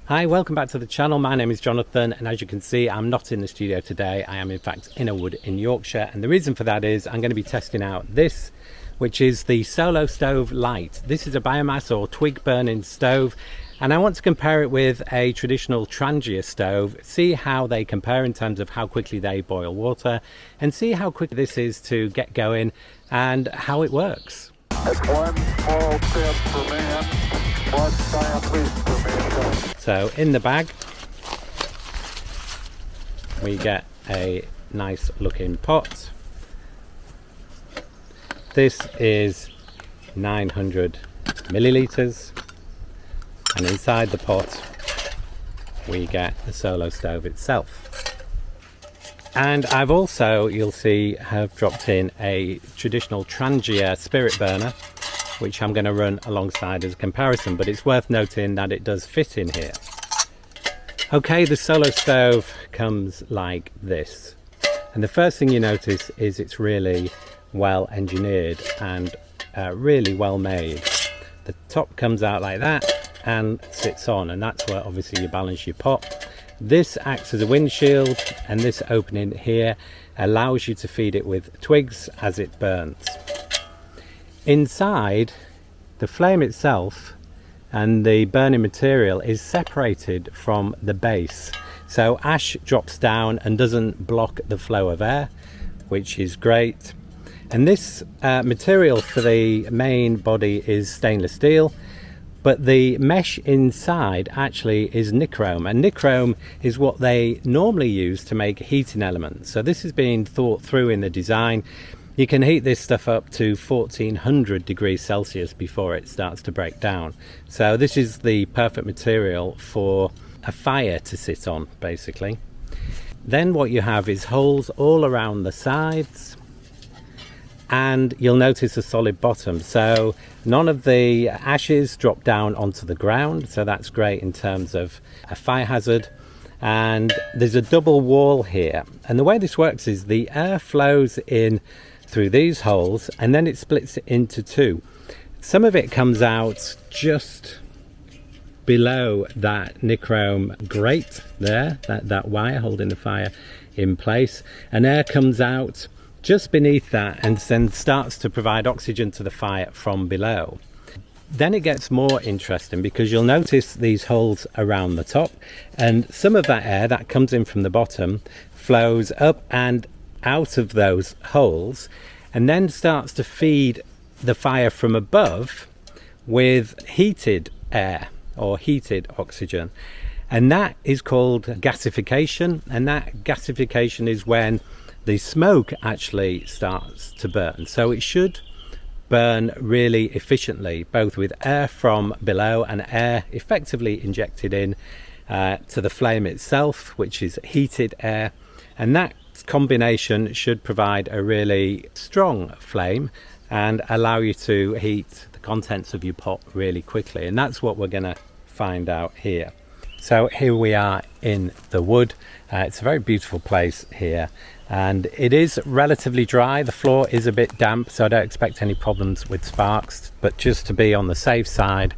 Hi, welcome back to the channel. My name is Jonathan, and as you can see, I'm not in the studio today. I am in fact in a wood in Yorkshire, and the reason for that is I'm going to be testing out this, which is the Solo Stove Lite. This is a biomass or twig burning stove, and I want to compare it with a traditional Trangia stove, see how they compare in terms of how quickly they boil water, and see how quick this is to get going and how it works. It's one small step for man, one giant leap for mankind. So in the bag we get a nice looking pot. This is 900 milliliters, and inside the pot we get the Solo stove itself. And I've also, you'll see, have dropped in a traditional Trangia spirit burner, which I'm going to run alongside as a comparison, but it's worth noting that it does fit in here. Okay, the Solo stove comes like this, and the first thing you notice is it's really well engineered and really well made. The top comes out like that and sits on, and that's where obviously you balance your pot. This acts as a windshield, and this opening here allows you to feed it with twigs as it burns. Inside, the flame itself and the burning material is separated from the base, so ash drops down and doesn't block the flow of air, which is great. And this material for the main body is stainless steel, but the mesh inside actually is nichrome, and nichrome is what they normally use to make heating elements. So this has been thought through in the design. You can heat this stuff up to 1400 degrees Celsius before it starts to break down. So this is the perfect material for a fire to sit on, basically. Then what you have is holes all around the sides, and you'll notice a solid bottom, so none of the ashes drop down onto the ground, so that's great in terms of a fire hazard. And there's a double wall here, and the way this works is the air flows in through these holes and then it splits into two. Some of it comes out just below that nichrome grate there, that wire holding the fire in place, and air comes out just beneath that and then starts to provide oxygen to the fire from below. Then it gets more interesting because you'll notice these holes around the top, and some of that air that comes in from the bottom flows up and out of those holes and then starts to feed the fire from above with heated air or heated oxygen, and that is called gasification. And that gasification is when the smoke actually starts to burn. So it should burn really efficiently, both with air from below and air effectively injected in to the flame itself, which is heated air, and that combination should provide a really strong flame and allow you to heat the contents of your pot really quickly. And that's what we're going to find out here. So here we are in the wood. It's a very beautiful place here, and it is relatively dry. The floor is a bit damp, so I don't expect any problems with sparks, but just to be on the safe side,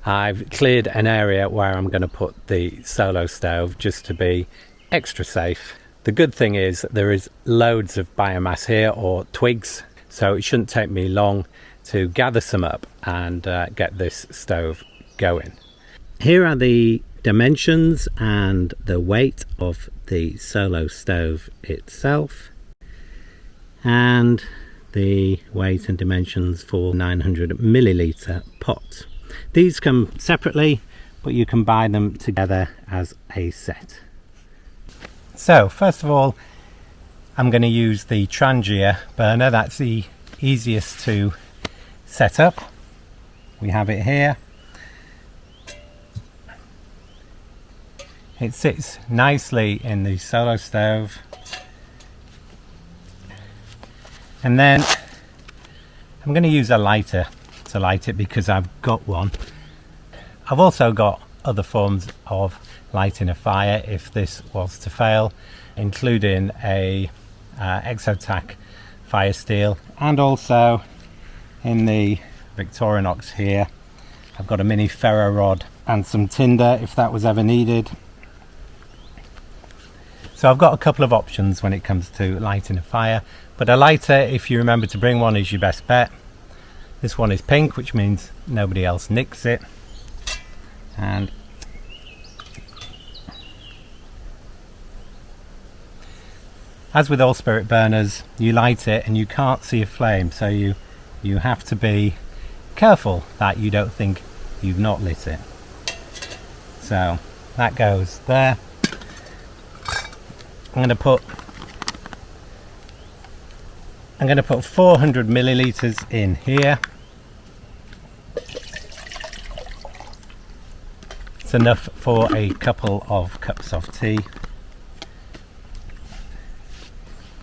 I've cleared an area where I'm going to put the Solo stove just to be extra safe. The good thing is there is loads of biomass here, or twigs, so it shouldn't take me long to gather some up and get this stove going. Here are the dimensions and the weight of the Solo stove itself, and the weight and dimensions for 900 milliliter pot. These come separately, but you can buy them together as a set. So first of all, I'm going to use the Trangia burner. That's the easiest to set up. We have it here. It sits nicely in the Solo stove, and then I'm going to use a lighter to light it because I've got one. I've also got other forms of lighting a fire if this was to fail, including a Exotac fire steel, and also in the Victorinox here I've got a mini ferro rod and some tinder if that was ever needed. So I've got a couple of options when it comes to lighting a fire, but a lighter, if you remember to bring one, is your best bet. This one is pink, which means nobody else nicks it. And as with all spirit burners, you light it and you can't see a flame, so you have to be careful that you don't think you've not lit it. So that goes there. I'm going to put 400 milliliters in here. It's enough for a couple of cups of tea.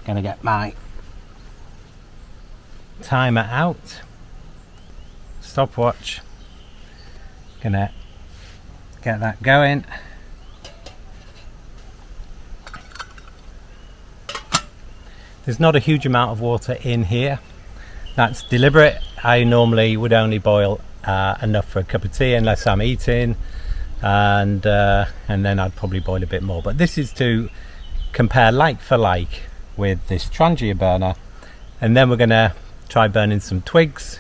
Going to get my timer out, stopwatch. Going to get that going. There's not a huge amount of water in here. That's deliberate. I normally would only boil enough for a cup of tea unless I'm eating, and then I'd probably boil a bit more. But this is to compare like for like with this Trangia burner, and then we're going to try burning some twigs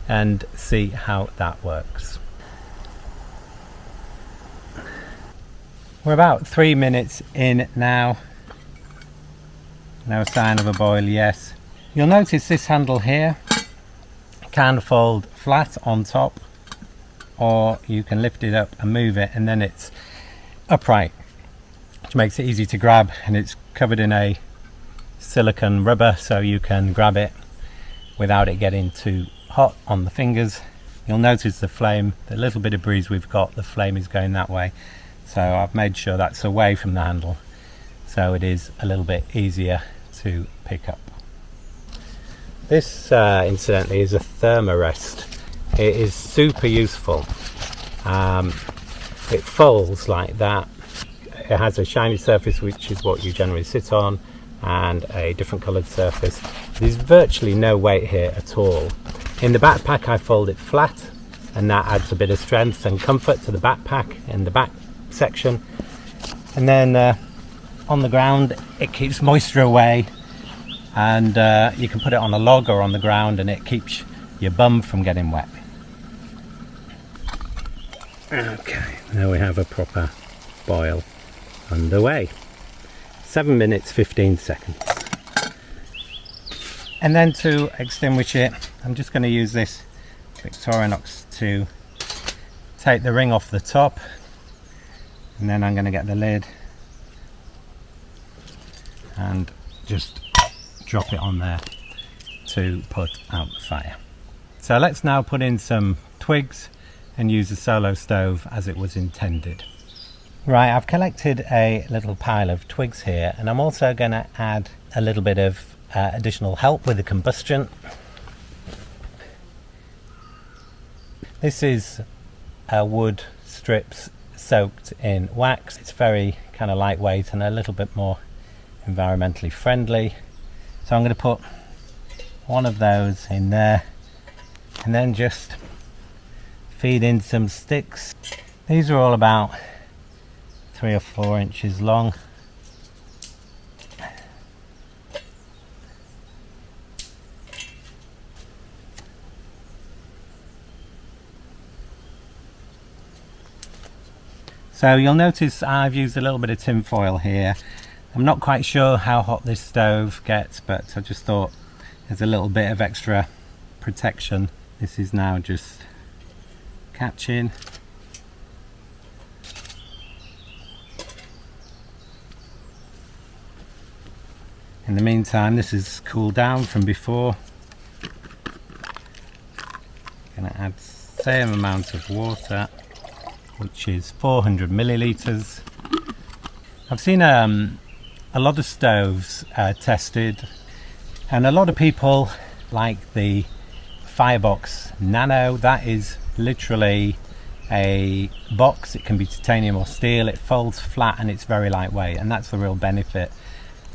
and see how that works. We're about 3 minutes in now. No sign of a boil yet. You'll notice this handle here can fold flat on top, or you can lift it up and move it, and then it's upright, which makes it easy to grab, and it's covered in a silicone rubber so you can grab it without it getting too hot on the fingers. You'll notice the flame, the little bit of breeze we've got, the flame is going that way, so I've made sure that's away from the handle, so it is a little bit easier to pick up. This incidentally is a thermarest. It is super useful. It folds like that. It has a shiny surface, which is what you generally sit on, and a different coloured surface. There's virtually no weight here at all. In the backpack I fold it flat, and that adds a bit of strength and comfort to the backpack in the back section. And then on the ground it keeps moisture away, and you can put it on a log or on the ground and it keeps your bum from getting wet. Okay, now we have a proper boil underway. 7 minutes 15 seconds. And then to extinguish it, I'm just going to use this Victorinox to take the ring off the top, and then I'm going to get the lid and just drop it on there to put out the fire. So let's now put in some twigs and use the Solo stove as it was intended. Right, I've collected a little pile of twigs here, and I'm also going to add a little bit of additional help with the combustion. This is wood strips soaked in wax. It's very kind of lightweight and a little bit more environmentally friendly. So I'm going to put one of those in there and then just feed in some sticks. These are all about 3 or 4 inches long. So you'll notice I've used a little bit of tin foil here. I'm not quite sure how hot this stove gets, but I just thought there's a little bit of extra protection. This is now just catching. In the meantime, this is cooled down from before. Gonna add the same amount of water, which is 400 milliliters. I've seen a lot of stoves tested, and a lot of people like the Firebox Nano. That is literally a box. It can be titanium or steel. It folds flat and it's very lightweight, and that's the real benefit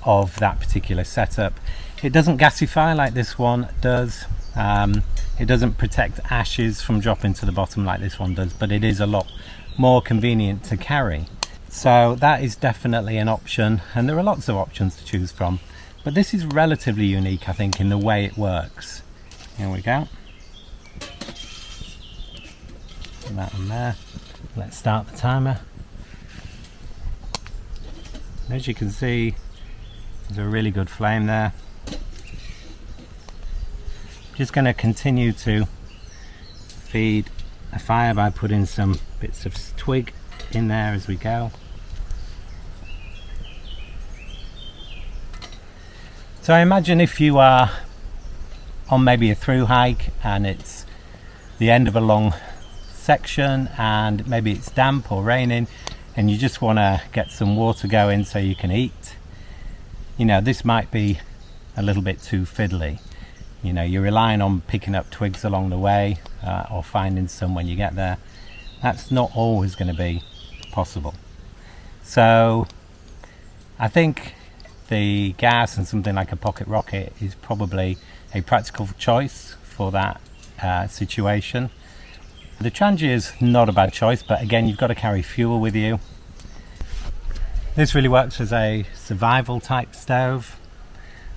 of that particular setup. It doesn't gasify like this one does. It doesn't protect ashes from dropping to the bottom like this one does, but it is a lot more convenient to carry. So that is definitely an option, and there are lots of options to choose from, but this is relatively unique, I think, in the way it works. Here we go. Put that in there. Let's start the timer. As you can see, there's a really good flame there. Just going to continue to feed a fire by putting some bits of twig in there as we go. So I imagine if you are on maybe a through hike and it's the end of a long section and maybe it's damp or raining and you just want to get some water going so you can eat, you know, this might be a little bit too fiddly. You know, you're relying on picking up twigs along the way or finding some when you get there. That's not always going to be possible. So I think the gas and something like a pocket rocket is probably a practical choice for that situation. The Trangia is not a bad choice, but again, you've got to carry fuel with you. This really works as a survival type stove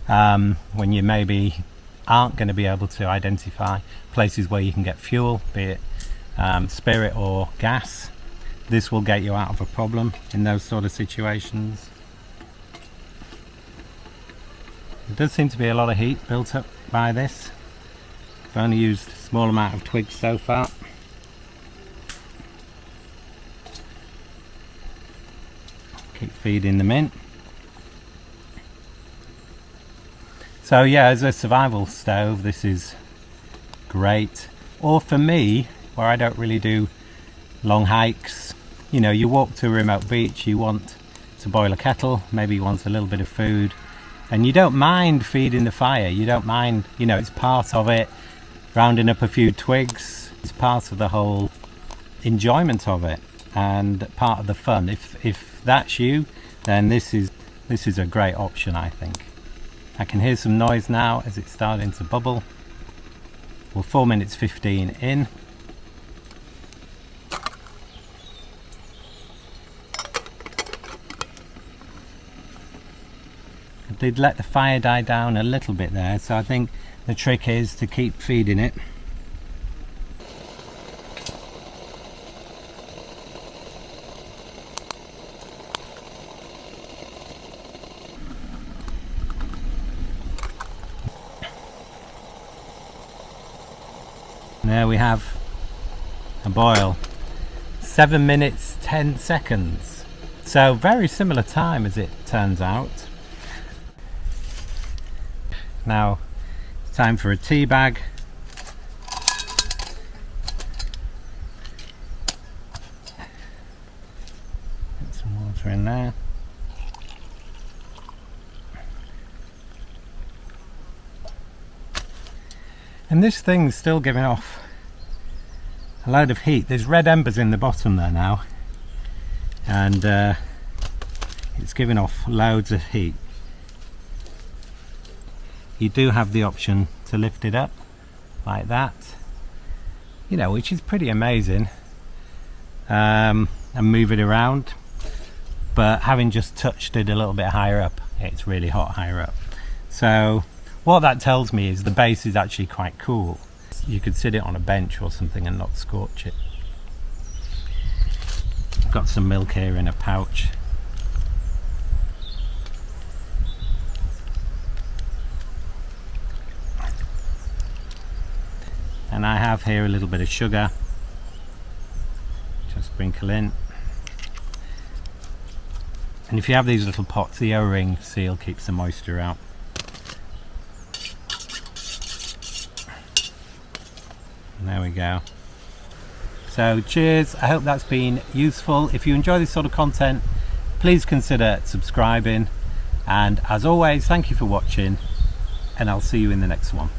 when you maybe aren't going to be able to identify places where you can get fuel, be it spirit or gas. This will get you out of a problem in those sort of situations. There does seem to be a lot of heat built up by this. I've only used a small amount of twigs so far. Keep feeding them in. So yeah, as a survival stove, this is great. Or for me, where I don't really do long hikes, you know, you walk to a remote beach, you want to boil a kettle, maybe you want a little bit of food, and you don't mind feeding the fire, you don't mind, you know, it's part of it. Rounding up a few twigs is part of the whole enjoyment of it and part of the fun. If that's you, then this is a great option, I think. I can hear some noise now as it's starting to bubble. We're 4 minutes 15 in. I did let the fire die down a little bit there, so I think the trick is to keep feeding it. There we have a boil. 7 minutes 10 seconds. So very similar time as it turns out. Now it's time for a tea bag. Get some water in there. And this thing's still giving off a load of heat. There's red embers in the bottom there now, and it's giving off loads of heat. You do have the option to lift it up like that, you know, which is pretty amazing, and move it around. But having just touched it a little bit higher up, it's really hot higher up. So what that tells me is the base is actually quite cool. You could sit it on a bench or something and not scorch it. I've got some milk here in a pouch. And I have here a little bit of sugar. Just sprinkle in. And if you have these little pots, the O-ring seal keeps the moisture out. And there we go. So cheers, I hope that's been useful. If you enjoy this sort of content, please consider subscribing, and as always, thank you for watching, and I'll see you in the next one.